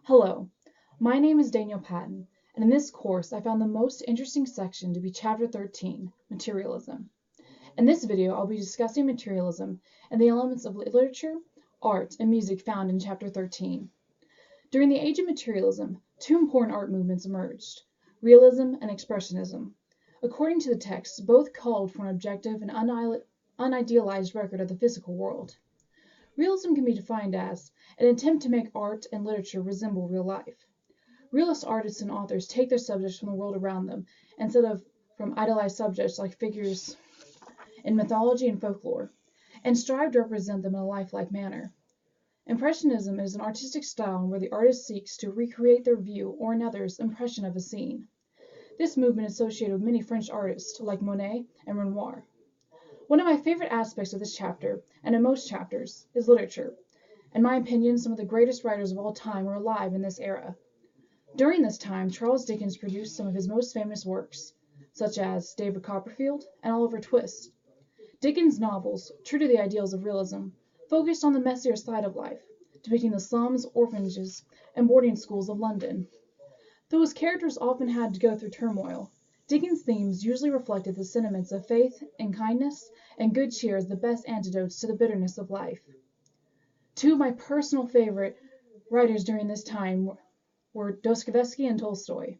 Hello, my name is Daniel Patton, and in this course I found the most interesting section to be Chapter 13, Materialism. In this video, I'll be discussing materialism and the elements of literature, art, and music found in Chapter 13. During the age of materialism, two important art movements emerged, realism and expressionism. According to the text, both called for an objective and unidealized record of the physical world. Realism can be defined as an attempt to make art and literature resemble real life. Realist artists and authors take their subjects from the world around them instead of from idealized subjects like figures in mythology and folklore, and strive to represent them in a lifelike manner. Impressionism is an artistic style where the artist seeks to recreate their view or another's impression of a scene. This movement is associated with many French artists like Monet and Renoir. One of my favorite aspects of this chapter, and in most chapters, is literature. In my opinion, some of the greatest writers of all time were alive in this era. During this time, Charles Dickens produced some of his most famous works, such as David Copperfield and Oliver Twist. Dickens' novels, true to the ideals of realism, focused on the messier side of life, depicting the slums, orphanages, and boarding schools of London. Though his characters often had to go through turmoil, Dickens' themes usually reflected the sentiments of faith and kindness and good cheer as the best antidotes to the bitterness of life. Two of my personal favorite writers during this time were Dostoevsky and Tolstoy.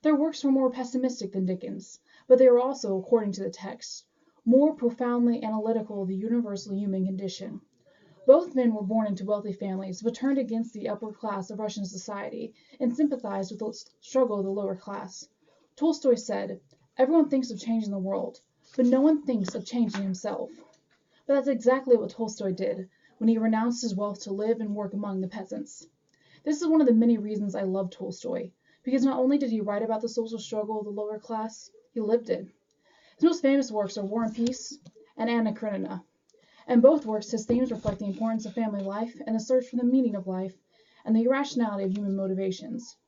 Their works were more pessimistic than Dickens, but they were also, according to the text, more profoundly analytical of the universal human condition. Both men were born into wealthy families, but turned against the upper class of Russian society and sympathized with the struggle of the lower class. Tolstoy said, "Everyone thinks of changing the world, but no one thinks of changing himself." But that's exactly what Tolstoy did when he renounced his wealth to live and work among the peasants. This is one of the many reasons I love Tolstoy, because not only did he write about the social struggle of the lower class, he lived it. His most famous works are War and Peace and Anna Karenina. In both works, his themes reflect the importance of family life and the search for the meaning of life and the irrationality of human motivations.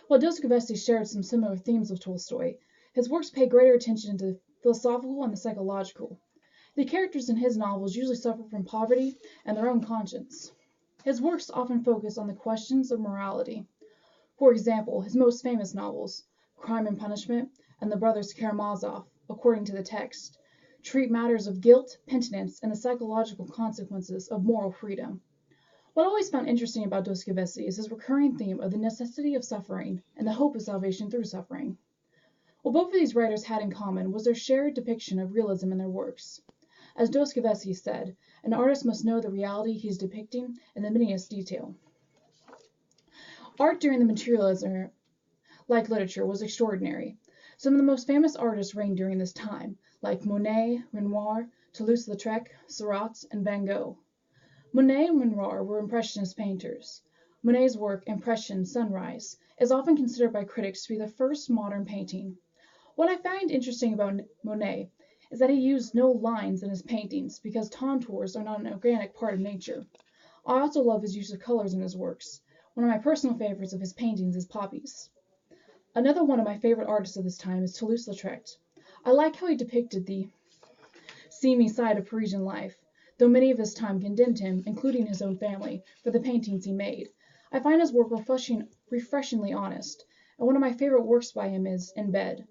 While Dostoevsky shared some similar themes with Tolstoy, his works pay greater attention to the philosophical and the psychological. The characters in his novels usually suffer from poverty and their own conscience. His works often focus on the questions of morality. For example, his most famous novels, Crime and Punishment and The Brothers Karamazov, according to the text, treat matters of guilt, penitence, and the psychological consequences of moral freedom. What I always found interesting about Dostoevsky is his recurring theme of the necessity of suffering and the hope of salvation through suffering. What both of these writers had in common was their shared depiction of realism in their works. As Dostoevsky said, an artist must know the reality he is depicting in the miniest detail. Art during the materialism, like literature, was extraordinary. Some of the most famous artists reigned during this time, like Monet, Renoir, Toulouse-Lautrec, Seurat, and Van Gogh. Monet and Renoir were Impressionist painters. Monet's work, Impression Sunrise, is often considered by critics to be the first modern painting. What I find interesting about Monet is that he used no lines in his paintings because contours are not an organic part of nature. I also love his use of colors in his works. One of my personal favorites of his paintings is poppies. Another one of my favorite artists of this time is Toulouse-Lautrec. I like how he depicted the seamy side of Parisian life, though many of his time condemned him, including his own family, for the paintings he made. I find his work refreshingly honest, and one of my favorite works by him is In Bed.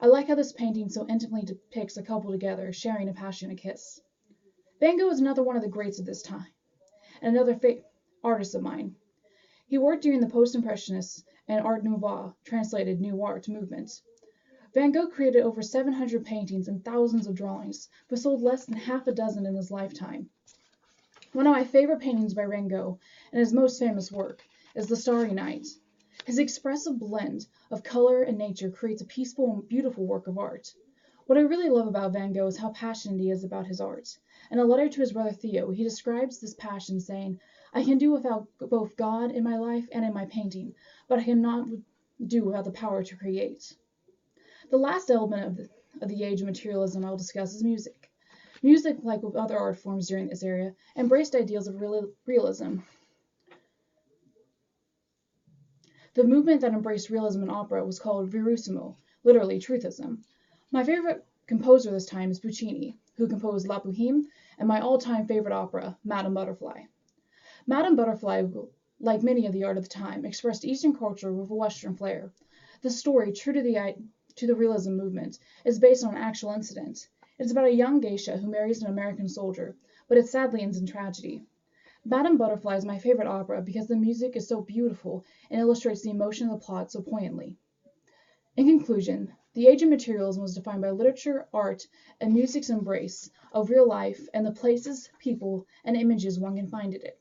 I like how this painting so intimately depicts a couple together, sharing a passionate kiss. Van Gogh is another one of the greats of this time, and another artist of mine. He worked during the Post-Impressionists and Art Nouveau, translated New Art movement. Van Gogh created over 700 paintings and thousands of drawings, but sold less than half a dozen in his lifetime. One of my favorite paintings by Van Gogh, and his most famous work, is The Starry Night. His expressive blend of color and nature creates a peaceful and beautiful work of art. What I really love about Van Gogh is how passionate he is about his art. In a letter to his brother Theo, he describes this passion saying, "I can do without both God in my life and in my painting, but I cannot do without the power to create." The last element of the age of materialism I will discuss is music. Music, like with other art forms during this era, embraced ideals of realism. The movement that embraced realism in opera was called Verissimo, literally truthism. My favorite composer this time is Puccini, who composed La Bohème and my all-time favorite opera, Madame Butterfly. Madame Butterfly like many of the art of the time, expressed Eastern culture with a Western flair. The story, true to the realism movement, is based on an actual incident. It's about a young geisha who marries an American soldier, but it sadly ends in tragedy. Madame Butterfly is my favorite opera because the music is so beautiful and illustrates the emotion of the plot so poignantly. In conclusion, the age of materialism was defined by literature, art, and music's embrace of real life and the places, people, and images one can find in it.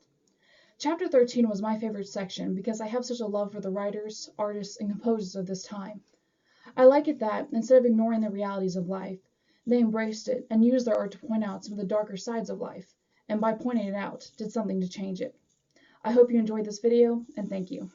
Chapter 13 was my favorite section because I have such a love for the writers, artists, and composers of this time. I like it that, instead of ignoring the realities of life, they embraced it and used their art to point out some of the darker sides of life, and by pointing it out, did something to change it. I hope you enjoyed this video, and thank you.